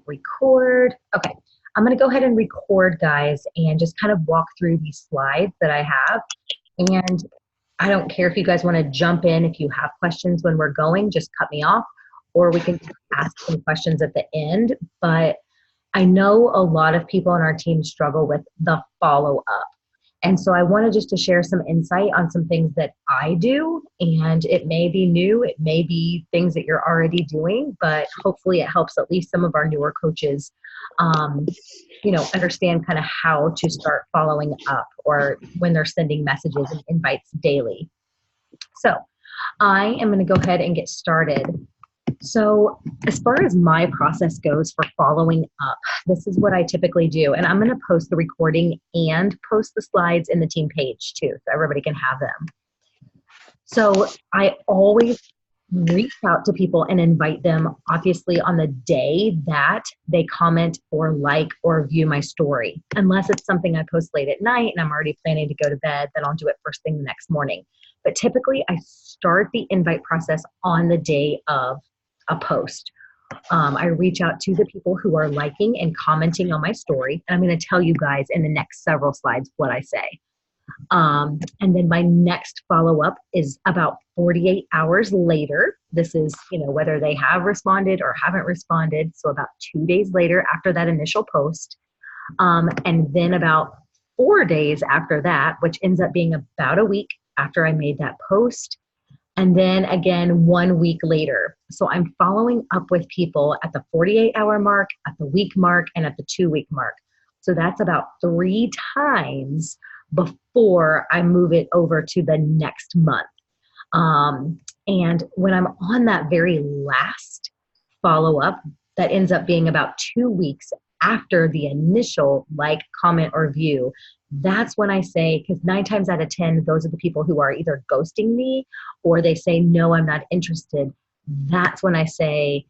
record. Okay, I'm going to go ahead and record, guys, and just kind of walk through these slides that I have. And I don't care if you guys want to jump in. If you have questions when we're going, just cut me off, or we can ask some questions at the end. But I know a lot of people on our team struggle with the follow-up. And so I wanted just to share some insight on some things that I do, and it may be new, it may be things that you're already doing, but hopefully it helps at least some of our newer coaches, understand kind of how to start following up or when they're sending messages and invites daily. So I am going to go ahead and get started. So as far as my process goes for following up, this is what I typically do. And I'm going to post the recording and post the slides in the team page too, so everybody can have them. So I always reach out to people and invite them, obviously, on the day that they comment or like or view my story. Unless it's something I post late at night and I'm already planning to go to bed, then I'll do it first thing the next morning. But typically I start the invite process on the day of a post. I reach out to the people who are liking and commenting on my story, and I'm going to tell you guys in the next several slides what I say. And then my next follow-up is about 48 hours later. This is, whether they have responded or haven't responded. So about 2 days later after that initial post. And then about 4 days after that, which ends up being about a week after I made that post. And then again, 1 week later. So I'm following up with people at the 48-hour mark, at the week mark, and at the 2-week mark. So that's about 3 times before I move it over to the next month. And when I'm on that very last follow-up, that ends up being about 2 weeks after the initial like, comment, or view, that's when I say, because 9 times out of 10, those are the people who are either ghosting me or they say, no, I'm not interested. That's when I say,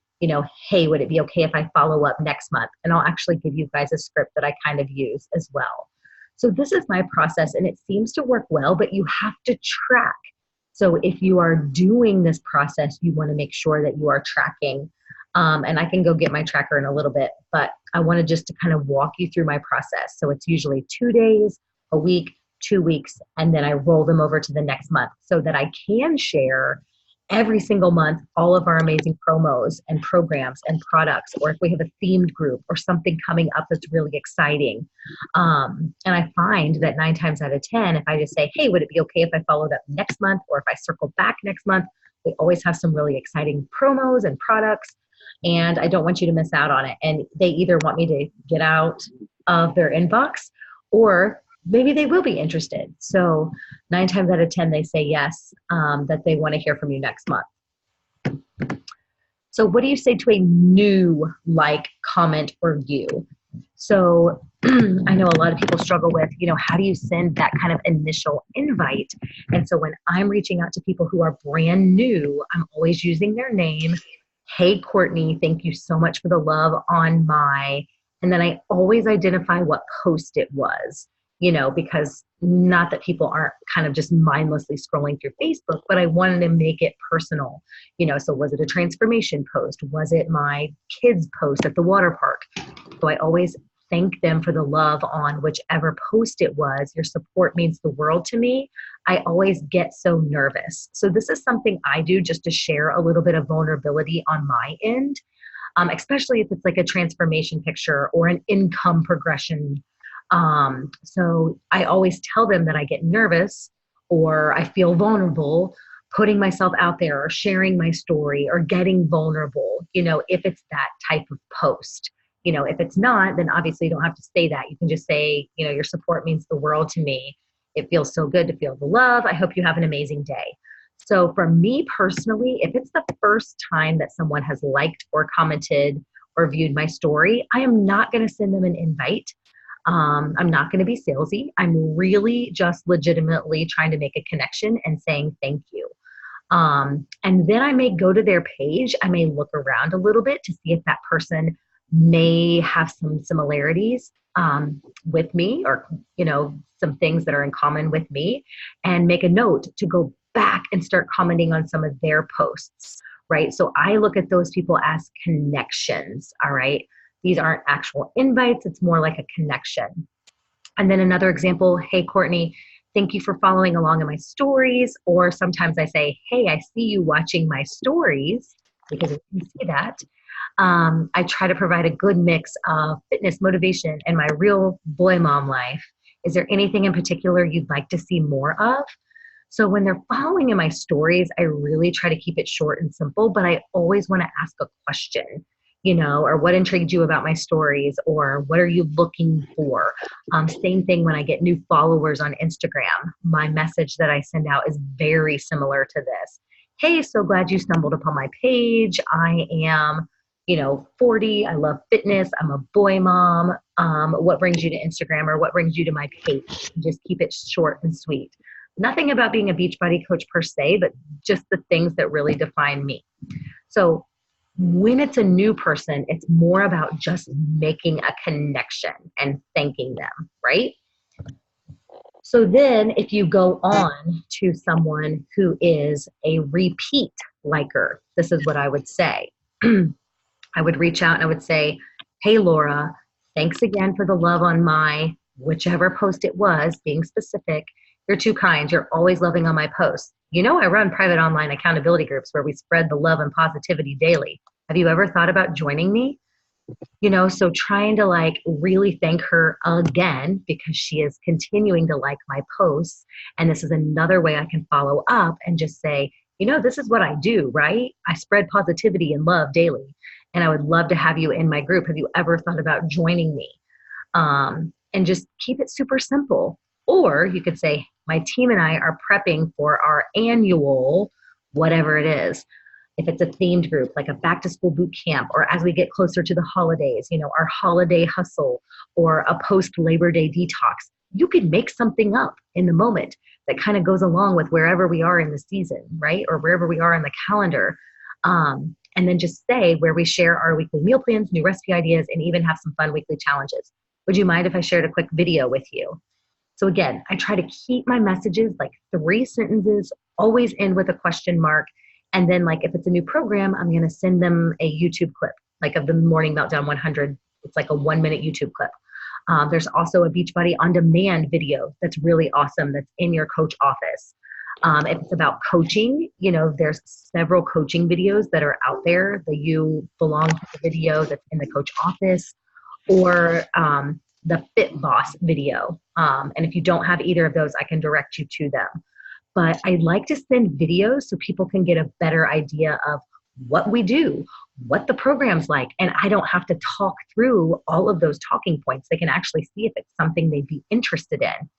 hey, would it be okay if I follow up next month? And I'll actually give you guys a script that I kind of use as well. So this is my process, and it seems to work well, but you have to track. So if you are doing this process, you want to make sure that you are tracking. And I can go get my tracker in a little bit, but I wanted just to kind of walk you through my process. So it's usually 2 days, a week, 2 weeks, and then I roll them over to the next month so that I can share every single month all of our amazing promos and programs and products, or if we have a themed group or something coming up that's really exciting. And I find that 9 times out of 10, if I just say, hey, would it be okay if I followed up next month, or if I circle back next month, we always have some really exciting promos and products, and I don't want you to miss out on it. And they either want me to get out of their inbox, or maybe they will be interested. So 9 times out of 10, they say yes, that they want to hear from you next month. So what do you say to a new like, comment, or view? So I know a lot of people struggle with, how do you send that kind of initial invite? And so when I'm reaching out to people who are brand new, I'm always using their name. Hey, Courtney, thank you so much for the love on my, and then I always identify what post it was, because not that people aren't kind of just mindlessly scrolling through Facebook, but I wanted to make it personal, so was it a transformation post? Was it my kids' post at the water park? So I always thank them for the love on whichever post it was. Your support means the world to me. I always get so nervous. So this is something I do just to share a little bit of vulnerability on my end, especially if it's like a transformation picture or an income progression. So I always tell them that I get nervous or I feel vulnerable putting myself out there or sharing my story or getting vulnerable, if it's that type of post. If it's not, then obviously you don't have to say that. You can just say, your support means the world to me. It feels so good to feel the love. I hope you have an amazing day. So for me personally, if it's the first time that someone has liked or commented or viewed my story, I am not going to send them an invite. I'm not going to be salesy. I'm really just legitimately trying to make a connection and saying thank you. And then I may go to their page. I may look around a little bit to see if that person may have some similarities with me, or some things that are in common with me, and make a note to go back and start commenting on some of their posts, right? So I look at those people as connections, all right? These aren't actual invites. It's more like a connection. And then another example, hey, Courtney, thank you for following along in my stories. Or sometimes I say, hey, I see you watching my stories, because you can see that. I try to provide a good mix of fitness, motivation, and my real boy mom life. Is there anything in particular you'd like to see more of? So when they're following in my stories, I really try to keep it short and simple, but I always want to ask a question, or what intrigued you about my stories, or what are you looking for? Same thing when I get new followers on Instagram. My message that I send out is very similar to this. Hey, so glad you stumbled upon my page. I am 40. I love fitness. I'm a boy mom. What brings you to Instagram, or what brings you to my page? Just keep it short and sweet. Nothing about being a Beachbody coach per se, but just the things that really define me. So when it's a new person, it's more about just making a connection and thanking them, right? So then if you go on to someone who is a repeat liker, this is what I would say. I would reach out and I would say, hey, Laura, thanks again for the love on my whichever post it was, being specific. You're too kind. You're always loving on my posts. I run private online accountability groups where we spread the love and positivity daily. Have you ever thought about joining me? So trying to really thank her again because she is continuing to like my posts. And this is another way I can follow up and just say, this is what I do, right? I spread positivity and love daily. And I would love to have you in my group. Have you ever thought about joining me? And just keep it super simple. Or you could say, my team and I are prepping for our annual, whatever it is. If it's a themed group, like a back to school boot camp, or as we get closer to the holidays, our holiday hustle, or a post Labor Day detox, you could make something up in the moment that kind of goes along with wherever we are in the season, right? Or wherever we are in the calendar. And then just say where we share our weekly meal plans, new recipe ideas, and even have some fun weekly challenges. Would you mind if I shared a quick video with you? So again, I try to keep my messages 3 sentences, always end with a question mark. And then if it's a new program, I'm going to send them a YouTube clip, of the Morning Meltdown 100. It's a 1-minute YouTube clip. There's also a Beachbody On Demand video that's really awesome that's in your coach office. If it's about coaching, there's several coaching videos that are out there that you belong to the video that's in the coach office, or the Fit Boss video. And if you don't have either of those, I can direct you to them. But I like to send videos so people can get a better idea of what we do, what the program's like, and I don't have to talk through all of those talking points. They can actually see if it's something they'd be interested in.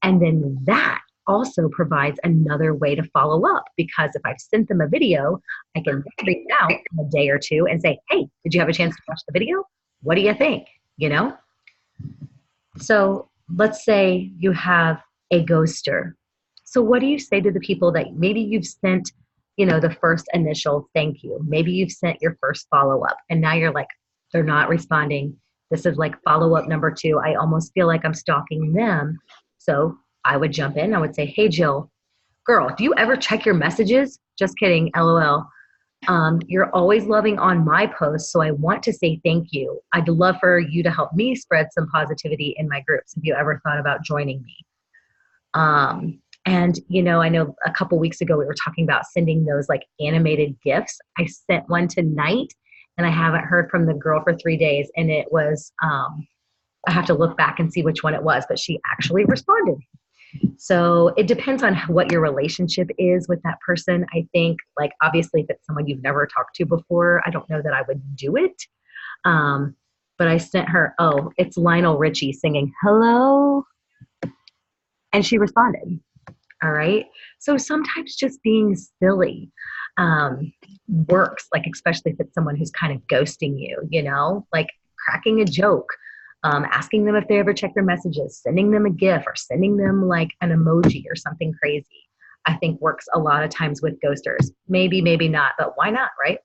And then that also provides another way to follow up, because if I've sent them a video, I can reach out in a day or two and say, hey, did you have a chance to watch the video? What do you think? So let's say you have a ghoster. So what do you say to the people that maybe you've sent, the first initial thank you? Maybe you've sent your first follow-up and now you're they're not responding. This is follow-up number 2. I almost feel like I'm stalking them. So I would jump in. I would say, hey, Jill, girl, do you ever check your messages? Just kidding, LOL. You're always loving on my posts, so I want to say thank you. I'd love for you to help me spread some positivity in my groups. Have you ever thought about joining me? And, I know a couple weeks ago we were talking about sending those animated GIFs. I sent one tonight and I haven't heard from the girl for 3 days. And it was, I have to look back and see which one it was, but she actually responded. So it depends on what your relationship is with that person. I think obviously if it's someone you've never talked to before, I don't know that I would do it. But I sent her, oh, it's Lionel Richie singing hello. And she responded. All right. So sometimes just being silly works, especially if it's someone who's kind of ghosting you, cracking a joke, asking them if they ever check their messages, sending them a GIF, or sending them an emoji or something crazy, I think works a lot of times with ghosters. Maybe, maybe not, but why not, right?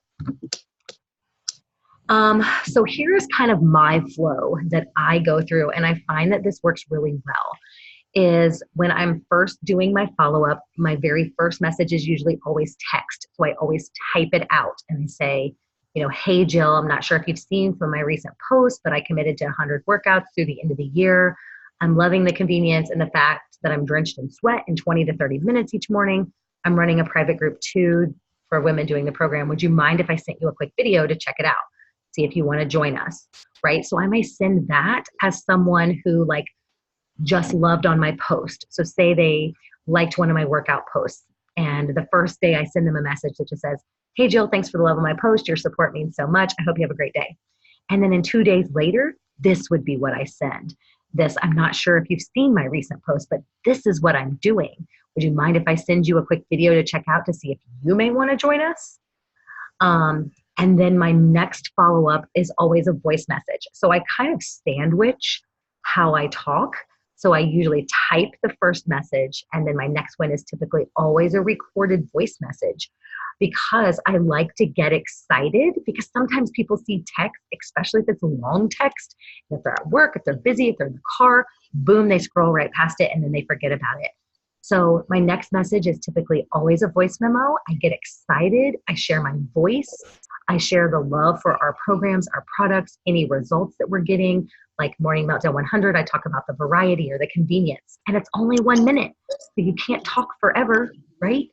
So here's kind of my flow that I go through, and I find that this works really well. Is when I'm first doing my follow-up, my very first message is usually always text. So I always type it out and say, hey, Jill, I'm not sure if you've seen some of my recent posts, but I committed to 100 workouts through the end of the year. I'm loving the convenience and the fact that I'm drenched in sweat in 20 to 30 minutes each morning. I'm running a private group too for women doing the program. Would you mind if I sent you a quick video to check it out? See if you want to join us, right? So I may send that as someone who like just loved on my post. So say they liked one of my workout posts, and the first day I send them a message that just says, hey, Jill, thanks for the love of my post. Your support means so much. I hope you have a great day. And then in 2 days later, this would be what I send. This, I'm not sure if you've seen my recent post, but this is what I'm doing. Would you mind if I send you a quick video to check out to see if you may want to join us? And then my next follow-up is always a voice message. So I kind of sandwich how I talk. So I usually type the first message, and then my next one is typically always a recorded voice message, because I like to get excited, because sometimes people see text, especially if it's a long text, if they're at work, if they're busy, if they're in the car, boom, they scroll right past it and then they forget about it. So my next message is typically always a voice memo. I get excited. I share my voice. I share the love for our programs, our products, any results that we're getting. Like Morning Meltdown 100, I talk about the variety or the convenience. And it's only 1 minute, so you can't talk forever, right?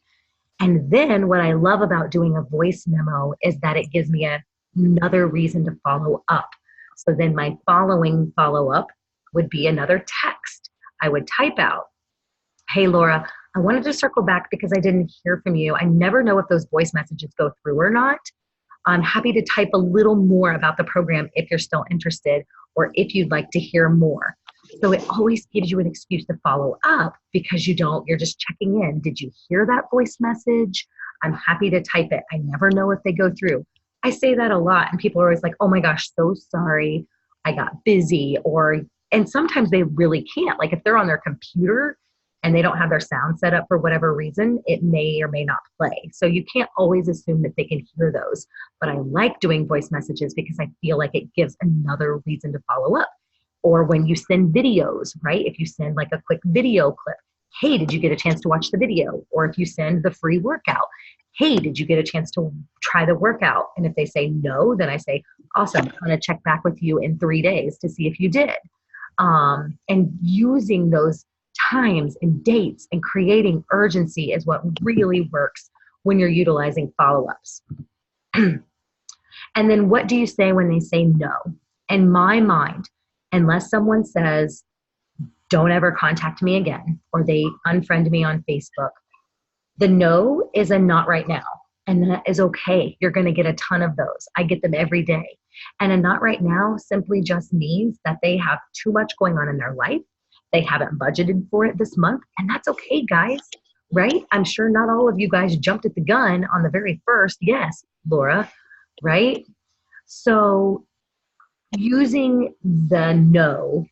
And then what I love about doing a voice memo is that it gives me another reason to follow up. So then my following follow-up would be another text. I would type out, hey, Laura, I wanted to circle back because I didn't hear from you. I never know if those voice messages go through or not. I'm happy to type a little more about the program if you're still interested, or if you'd like to hear more. So it always gives you an excuse to follow up, because you're just checking in. Did you hear that voice message? I'm happy to type it. I never know if they go through. I say that a lot, and people are always like, oh my gosh, so sorry, I got busy. And sometimes they really can't. Like if they're on their computer and they don't have their sound set up for whatever reason, it may or may not play. So you can't always assume that they can hear those. But I like doing voice messages because I feel like it gives another reason to follow up. Or when you send videos, right? If you send like a quick video clip, hey, did you get a chance to watch the video? Or if you send the free workout, hey, did you get a chance to try the workout? And if they say no, then I say, awesome, I'm gonna check back with you in 3 days to see if you did. And using those times and dates and creating urgency is what really works when you're utilizing follow-ups. And then what do you say when they say no? In my mind, unless someone says, don't ever contact me again, or they unfriend me on Facebook, the no is a not right now. And that is okay. You're going to get a ton of those. I get them every day. And a not right now simply just means that they have too much going on in their life. They haven't budgeted for it this month. And that's okay, guys, right? I'm sure not all of you guys jumped at the gun on the very first. Yes, Laura, right? So using the no,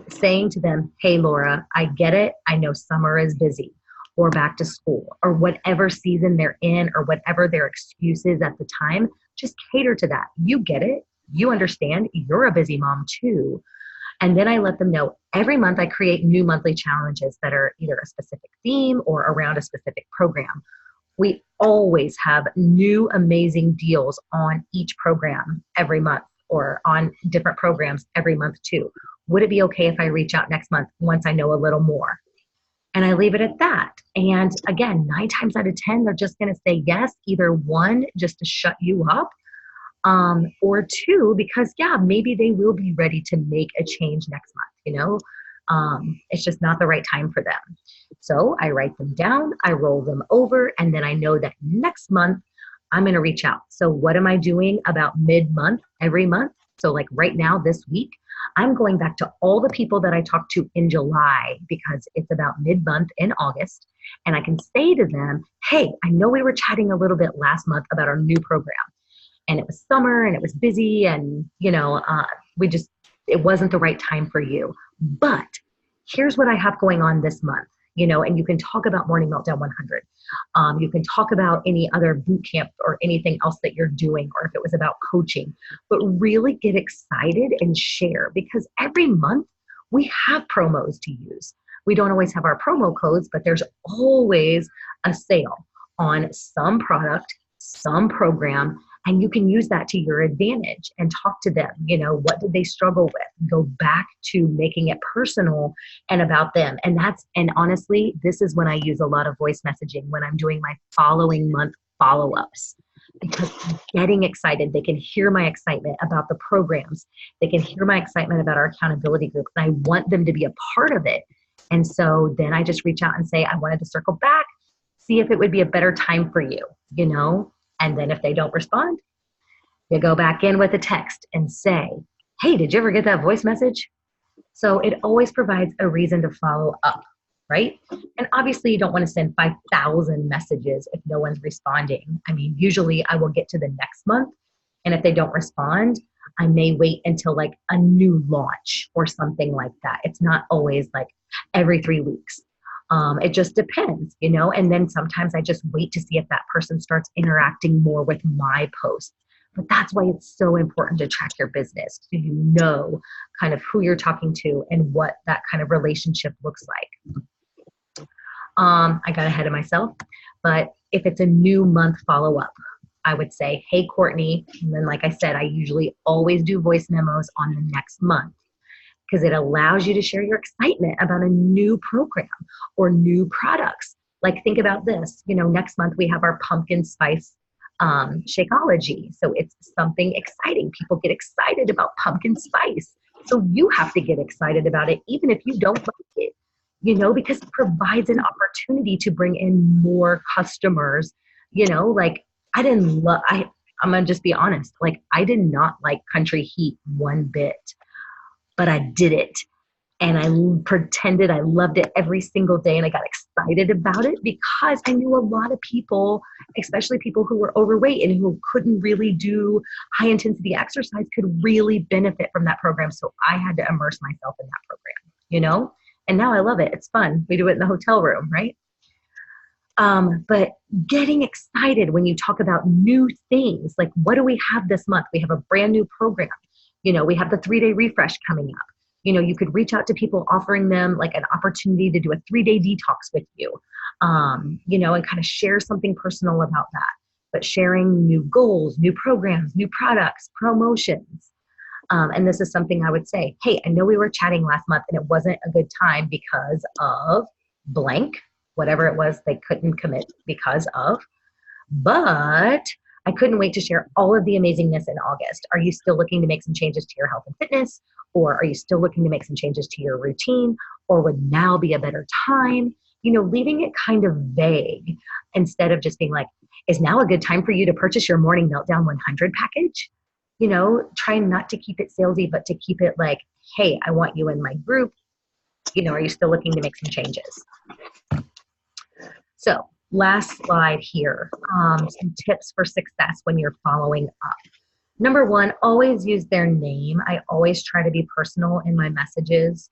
saying to them, hey, Laura, I get it. I know summer is busy, or back to school, or whatever season they're in, or whatever their excuse is at the time. Just cater to that. You get it. You understand. You're a busy mom too. And then I let them know every month I create new monthly challenges that are either a specific theme or around a specific program. We always have new amazing deals on each program every month, or on different programs every month too. Would it be okay if I reach out next month once I know a little more? And I leave it at that. And again, 9 times out of 10, they're just going to say yes, either 1, just to shut you up, or 2, because yeah, maybe they will be ready to make a change next month, it's just not the right time for them. So I write them down, I roll them over, and then I know that next month I'm going to reach out. So what am I doing about mid-month every month? So like right now, this week, I'm going back to all the people that I talked to in July, because it's about mid-month in August. And I can say to them, hey, I know we were chatting a little bit last month about our new program, and it was summer and it was busy, and it wasn't the right time for you. But here's what I have going on this month, and you can talk about Morning Meltdown 100. You can talk about any other boot camp or anything else that you're doing, or if it was about coaching, but really get excited and share, because every month we have promos to use. We don't always have our promo codes, but there's always a sale on some product, some program, And you can use that to your advantage and talk to them. What did they struggle with? Go back to making it personal and about them. And honestly, this is when I use a lot of voice messaging when I'm doing my following month follow-ups, because I'm getting excited. They can hear my excitement about the programs. They can hear my excitement about our accountability group. And I want them to be a part of it. And so then I just reach out and say, I wanted to circle back, see if it would be a better time for you. And then if they don't respond, you go back in with a text and say, hey, did you ever get that voice message? So it always provides a reason to follow up, right? And obviously you don't want to send 5,000 messages if no one's responding. I mean, usually I will get to the next month, and if they don't respond, I may wait until like a new launch or something like that. It's not always like every 3 weeks. It just depends, and then sometimes I just wait to see if that person starts interacting more with my posts. But that's why it's so important to track your business, so you know kind of who you're talking to and what that kind of relationship looks like. I got ahead of myself, but if it's a new month follow-up, I would say, hey, Courtney. And then, like I said, I usually always do voice memos on the next month, because it allows you to share your excitement about a new program or new products. Like, think about this, next month we have our pumpkin spice Shakeology. So it's something exciting. People get excited about pumpkin spice. So you have to get excited about it, even if you don't like it, because it provides an opportunity to bring in more customers. Like I'm going to just be honest. Like, I did not like Country Heat one bit, but I did it. And I pretended I loved it every single day. And I got excited about it because I knew a lot of people, especially people who were overweight and who couldn't really do high intensity exercise, could really benefit from that program. So I had to immerse myself in that program, and now I love it. It's fun. We do it in the hotel room, right? But getting excited when you talk about new things, like, what do we have this month? We have a brand new program. We have the 3-day refresh coming up. You could reach out to people offering them like an opportunity to do a 3-day detox with you, and kind of share something personal about that. But sharing new goals, new programs, new products, promotions. And this is something I would say, hey, I know we were chatting last month and it wasn't a good time because of blank, whatever it was they couldn't commit because of, but I couldn't wait to share all of the amazingness in August. Are you still looking to make some changes to your health and fitness? Or are you still looking to make some changes to your routine? Or would now be a better time? Leaving it kind of vague instead of just being like, is now a good time for you to purchase your Morning Meltdown 100 package? Trying not to keep it salesy, but to keep it like, hey, I want you in my group. Are you still looking to make some changes? So last slide here, some tips for success when you're following up. Number one, always use their name. I always try to be personal in my messages.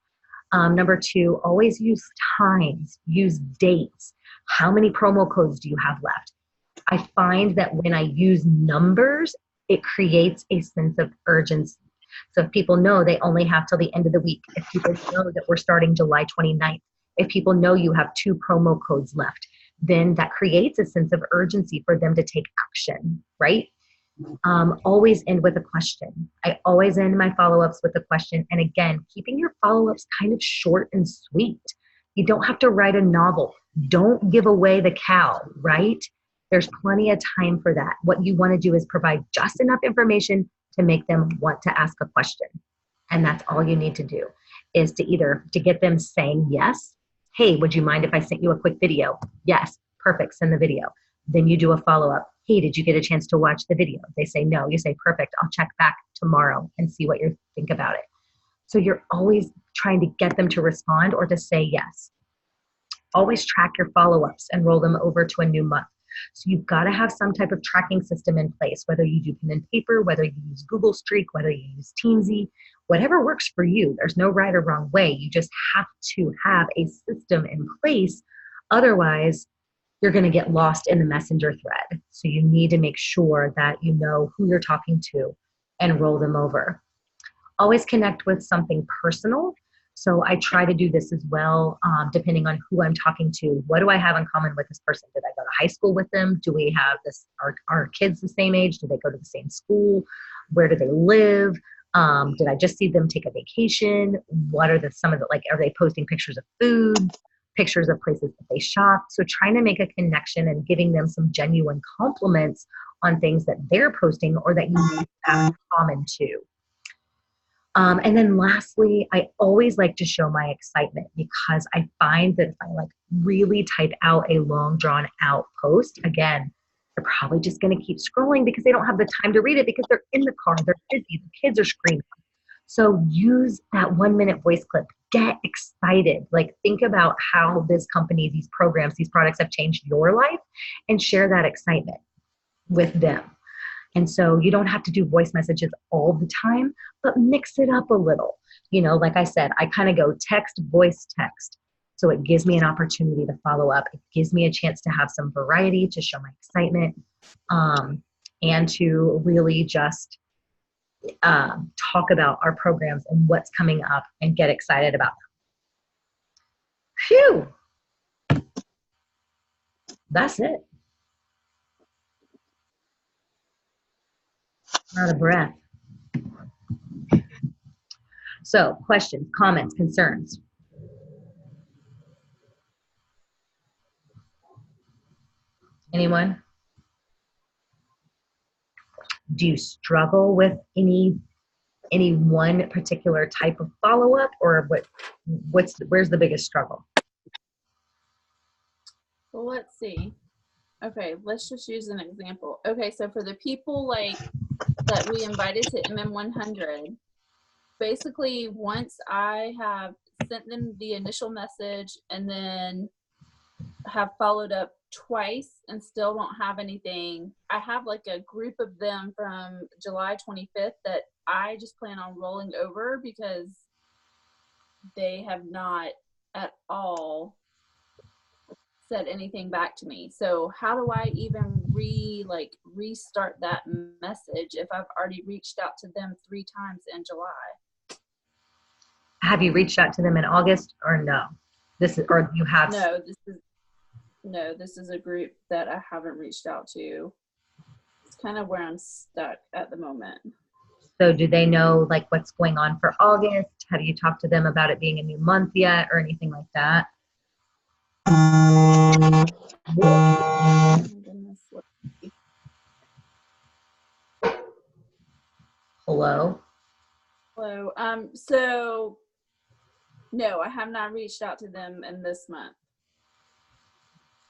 Number two, always use times, use dates. How many promo codes do you have left? I find that when I use numbers, it creates a sense of urgency. So if people know they only have till the end of the week, if people know that we're starting July 29th, if people know you have 2 promo codes left, then that creates a sense of urgency for them to take action, right? Always end with a question. I always end my follow-ups with a question. And again, keeping your follow-ups kind of short and sweet. You don't have to write a novel. Don't give away the cow, right? There's plenty of time for that. What you want to do is provide just enough information to make them want to ask a question. And that's all you need to do, is to get them saying yes. Hey, would you mind if I sent you a quick video? Yes, perfect, send the video. Then you do a follow-up. Hey, did you get a chance to watch the video? They say no. You say, perfect, I'll check back tomorrow and see what you think about it. So you're always trying to get them to respond or to say yes. Always track your follow-ups and roll them over to a new month. So you've got to have some type of tracking system in place, whether you do pen and paper, whether you use Google Streak, whether you use Teamsy, whatever works for you. There's no right or wrong way. You just have to have a system in place. Otherwise, you're going to get lost in the messenger thread. So you need to make sure that you know who you're talking to and roll them over. Always connect with something personal. So I try to do this as well, depending on who I'm talking to. What do I have in common with this person? Did I go to high school with them? Do we have this? Are kids the same age? Do they go to the same school? Where do they live? Did I just see them take a vacation? What are some of the, like, are they posting pictures of food, pictures of places that they shop? So trying to make a connection and giving them some genuine compliments on things that they're posting or that you may have in common too. And then lastly, I always like to show my excitement because I find that if I like really type out a long drawn out post, again, they're probably just going to keep scrolling because they don't have the time to read it because they're in the car, they're busy, the kids are screaming. So use that 1 minute voice clip, get excited. Like think about how this company, these programs, these products have changed your life and share that excitement with them. And so you don't have to do voice messages all the time, but mix it up a little. You know, like I said, I kind of go text, voice, text. So it gives me an opportunity to follow up. It gives me a chance to have some variety, to show my excitement, and to really just talk about our programs and what's coming up and get excited about them. Phew! That's it. Out of breath. So, questions, comments, concerns? Anyone? Do you struggle with any one particular type of follow-up, or where's the biggest struggle? Well, let's see. Okay, let's just use an example. Okay, so for the people like that we invited to MM100, basically once I have sent them the initial message and then have followed up twice and still don't have anything, I have like a group of them from July 25th that I just plan on rolling over because they have not at all said anything back to me. So how do I even restart that message if I've already reached out to them 3 times in July? Have you reached out to them in August or no? This is a group that I haven't reached out to. It's kind of where I'm stuck at the moment. So do they know like what's going on for August? Have you talked to them about it being a new month yet or anything like that? Hello? Hello. So no, I have not reached out to them in this month.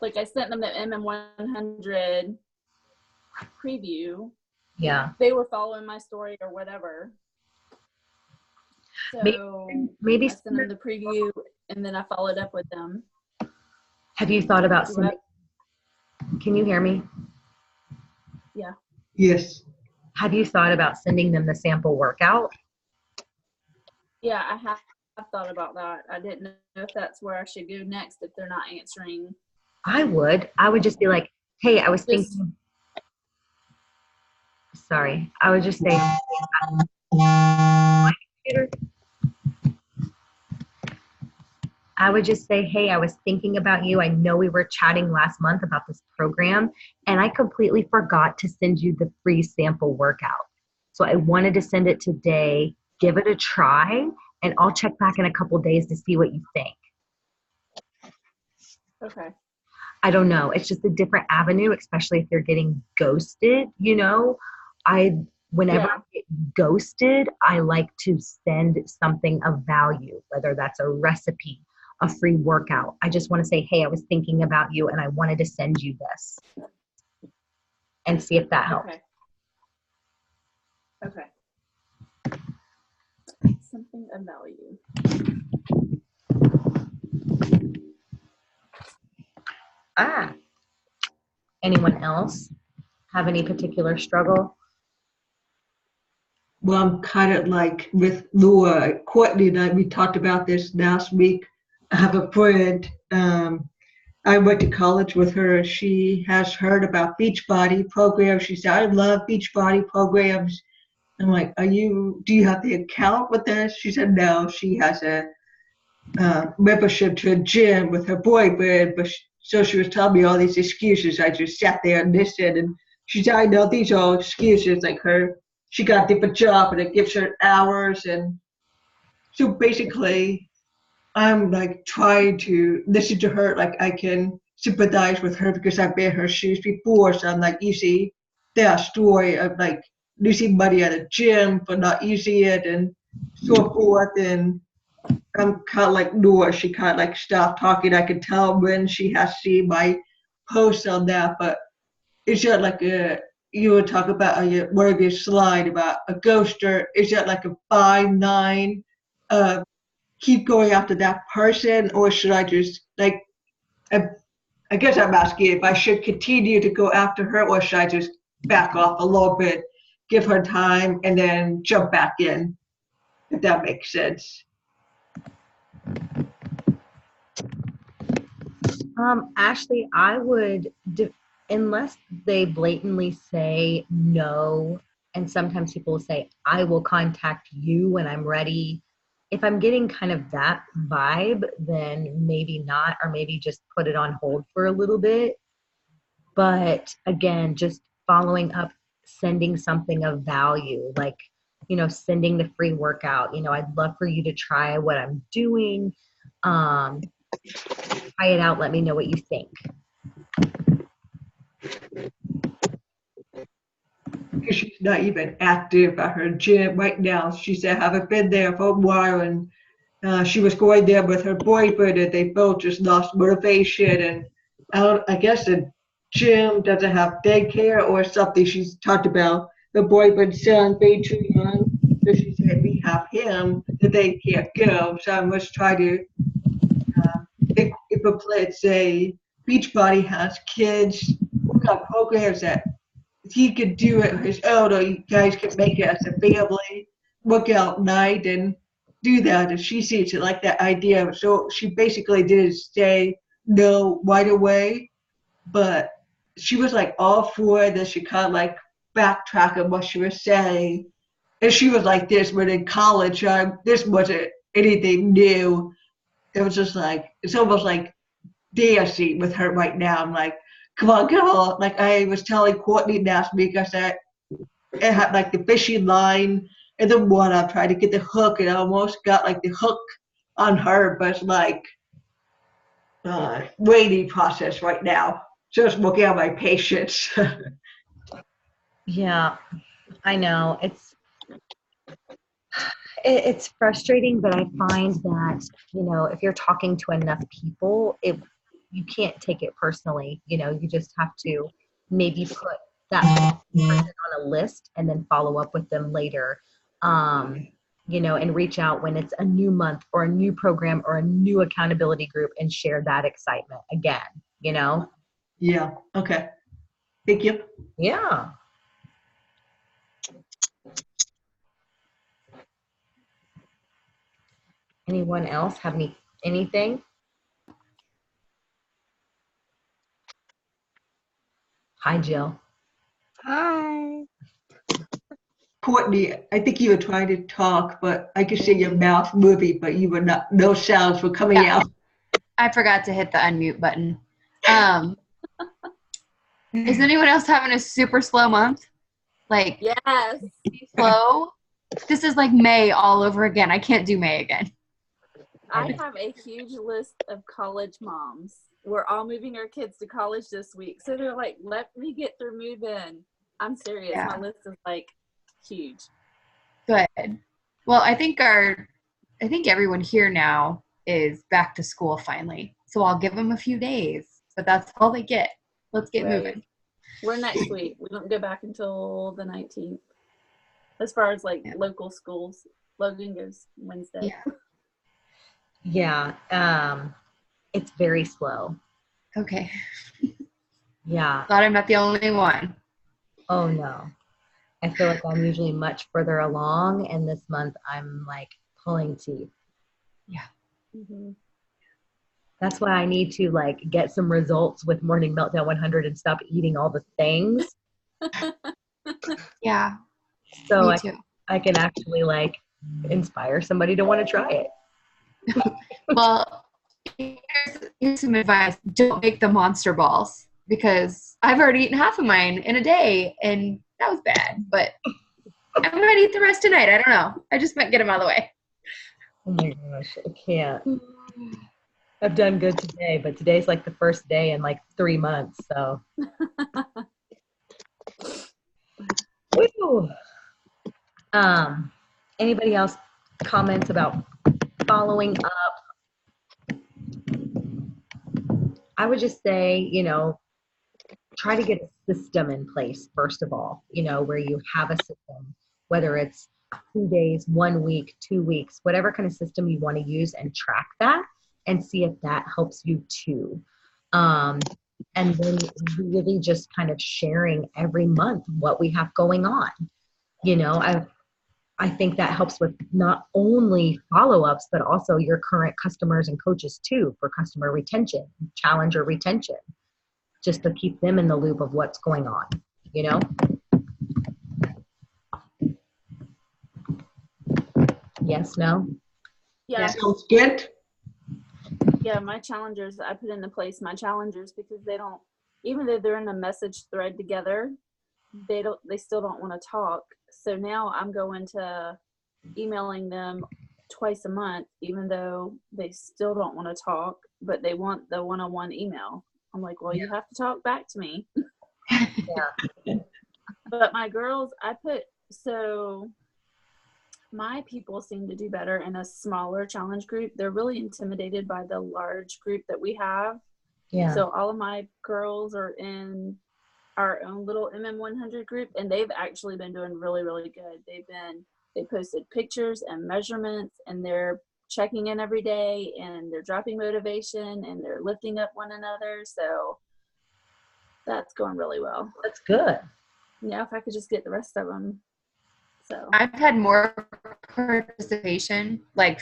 Like I sent them the MM100 preview. Yeah. They were following my story or whatever. So maybe I sent them the preview and then I followed up with them. Have you thought about Can you hear me? Yeah. Yes. Have you thought about sending them the sample workout? Yeah, I have thought about that. I didn't know if that's where I should go next if they're not answering. I would just be like, hey, I was thinking. Sorry, I would just say, hey, I was thinking about you. I know we were chatting last month about this program, and I completely forgot to send you the free sample workout. So I wanted to send it today. Give it a try, and I'll check back in a couple days to see what you think. Okay. I don't know. It's just a different avenue, especially if you're getting ghosted, you know. Whenever I get ghosted, I like to send something of value, whether that's a recipe, a free workout. I just want to say, hey, I was thinking about you and I wanted to send you this and see if that helps. Okay. Something of value. Anyone else have any particular struggle? Well, I'm kind of like with Laura, Courtney and I, we talked about this last week. I have a friend, I went to college with her. She has heard about Beachbody programs. She said, I love Beachbody programs. I'm like, do you have the account with this? She said, no, she has a membership to a gym with her boyfriend, but so she was telling me all these excuses. I just sat there and listened, and she said, "I know these are all excuses. Like she got a different job, and it gives her hours." And so basically, I'm like trying to listen to her. Like I can sympathize with her because I've been in her shoes before. So I'm like, you see that story of like losing money at a gym for not using it and so forth. And I'm kind of like Noah. She kind of like stopped talking. I can tell when she has seen my post on that. But is that like you would talk about one of your slide about a ghoster? Is that like a fine line? Keep going after that person, or should I just like? I, I guess I'm asking if I should continue to go after her, or should I just back off a little bit, give her time, and then jump back in? If that makes sense. Ashley, I would, unless they blatantly say no, and sometimes people will say, I will contact you when I'm ready. If I'm getting kind of that vibe, then maybe not, or maybe just put it on hold for a little bit. But again, just following up, sending something of value, like, sending the free workout. I'd love for you to try what I'm doing. Um, Try it out. Let me know what you think. Because she's not even active at her gym right now. She said, I haven't been there for a while, and she was going there with her boyfriend, and they both just lost motivation. And I guess the gym doesn't have daycare or something. She's talked about the boyfriend's son being too young. So she said, we have him, that they can't go. So I must try to, if let's say Beachbody has kids, what kind of programs that he could do it on his own, or you guys could make it as a family workout night and do that. And she seems to like that idea. So she basically didn't say no right away, but she was like all for it. Then she kind of like backtracked on what she was saying. And she was like this when in college. This wasn't anything new. It was just like, it's almost like dancing with her right now. I'm like, come on, girl. Like I was telling Courtney last week, I said it had like the fishing line and the one I'm trying to get the hook, and I almost got like the hook on her, but it's like waiting process right now. Just working on my patience. Yeah, I know. It's frustrating, but I find that, if you're talking to enough people, you can't take it personally. You just have to maybe put that person on a list and then follow up with them later. And reach out when it's a new month or a new program or a new accountability group and share that excitement again. Yeah. Okay. Thank you. Yeah. Anyone else have anything? Hi, Jill. Hi. Courtney, I think you were trying to talk, but I could see your mouth moving, but you were not. No sounds were coming out. I forgot to hit the unmute button. Is anyone else having a super slow month? Like, Yes. slow? This is like May all over again. I can't do May again. I have a huge list of college moms. We're all moving our kids to college this week. So they're like, let me get through move-in. I'm serious. Yeah. My list is like huge. Good. Well, I think everyone here now is back to school finally. So I'll give them a few days, but that's all they get. Let's get moving. We're next week. We don't go back until the 19th. As far as like local schools, Logan goes Wednesday. Yeah. It's very slow. Okay. Yeah. Glad I'm not the only one. Oh no. I feel like I'm usually much further along, and this month I'm like pulling teeth. Yeah. Mm-hmm. That's why I need to like get some results with Morning Meltdown 100 and stop eating all the things. Yeah. So Me too. I can actually like inspire somebody to want to try it. Well, here's some advice. Don't make the monster balls because I've already eaten half of mine in a day and that was bad. But I might eat the rest tonight. I don't know. I just might get them out of the way. Oh my gosh, I can't. I've done good today, but today's like the first day in like 3 months. So, woo. Anybody else comments about following up? I would just say, try to get a system in place, first of all, where you have a system, whether it's 2 days, 1 week, 2 weeks, whatever kind of system you want to use, and track that and see if that helps you too. And then really just kind of sharing every month what we have going on. I think that helps with not only follow-ups, but also your current customers and coaches too, for customer retention, challenger retention, just to keep them in the loop of what's going on, Yes, no? Yeah. Sounds good. Yeah, my challengers, I put into place my challengers because they don't, even though they're in a message thread together, they still don't want to talk. So now I'm going to emailing them twice a month, even though they still don't want to talk, but they want the one-on-one email. I'm like, well, you have to talk back to me. Yeah. But my girls, so my people seem to do better in a smaller challenge group. They're really intimidated by the large group that we have. Yeah. So all of my girls are in our own little MM100 group, and they've actually been doing really, really good. They posted pictures and measurements, and they're checking in every day, and they're dropping motivation, and they're lifting up one another. So that's going really well. That's good. Yeah, if I could just get the rest of them. So I've had more participation, like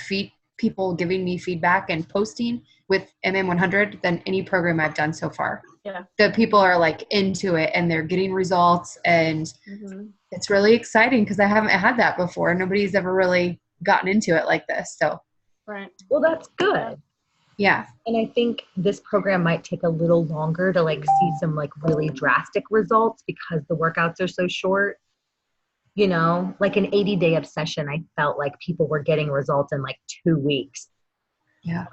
people giving me feedback and posting with MM100 than any program I've done so far. Yeah. The people are like into it and they're getting results, and it's really exciting because I haven't had that before. Nobody's ever really gotten into it like this. So, right. Well, that's good. Yeah. And I think this program might take a little longer to see some really drastic results because the workouts are so short. Like an 80-day obsession, I felt like people were getting results in 2 weeks. Yeah.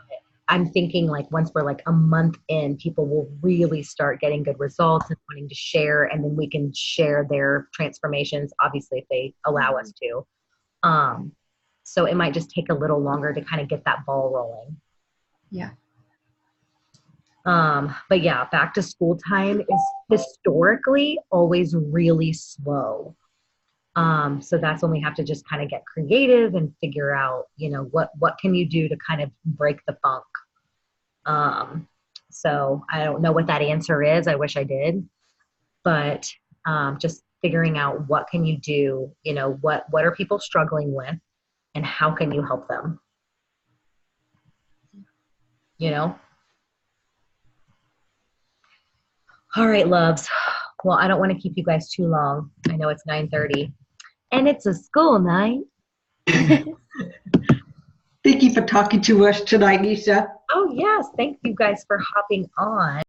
I'm thinking once we're a month in, people will really start getting good results and wanting to share, and then we can share their transformations, obviously, if they allow us to. So it might just take a little longer to kind of get that ball rolling. Yeah. But yeah, back to school time is historically always really slow. So that's when we have to just kind of get creative and figure out, what can you do to kind of break the funk. So I don't know what that answer is. I wish I did, but just figuring out what can you do, what are people struggling with and how can you help them? All right, loves. Well, I don't want to keep you guys too long. I know it's 9:30 and it's a school night. Thank you for talking to us tonight, Lisa. Oh, yes. Thank you guys for hopping on.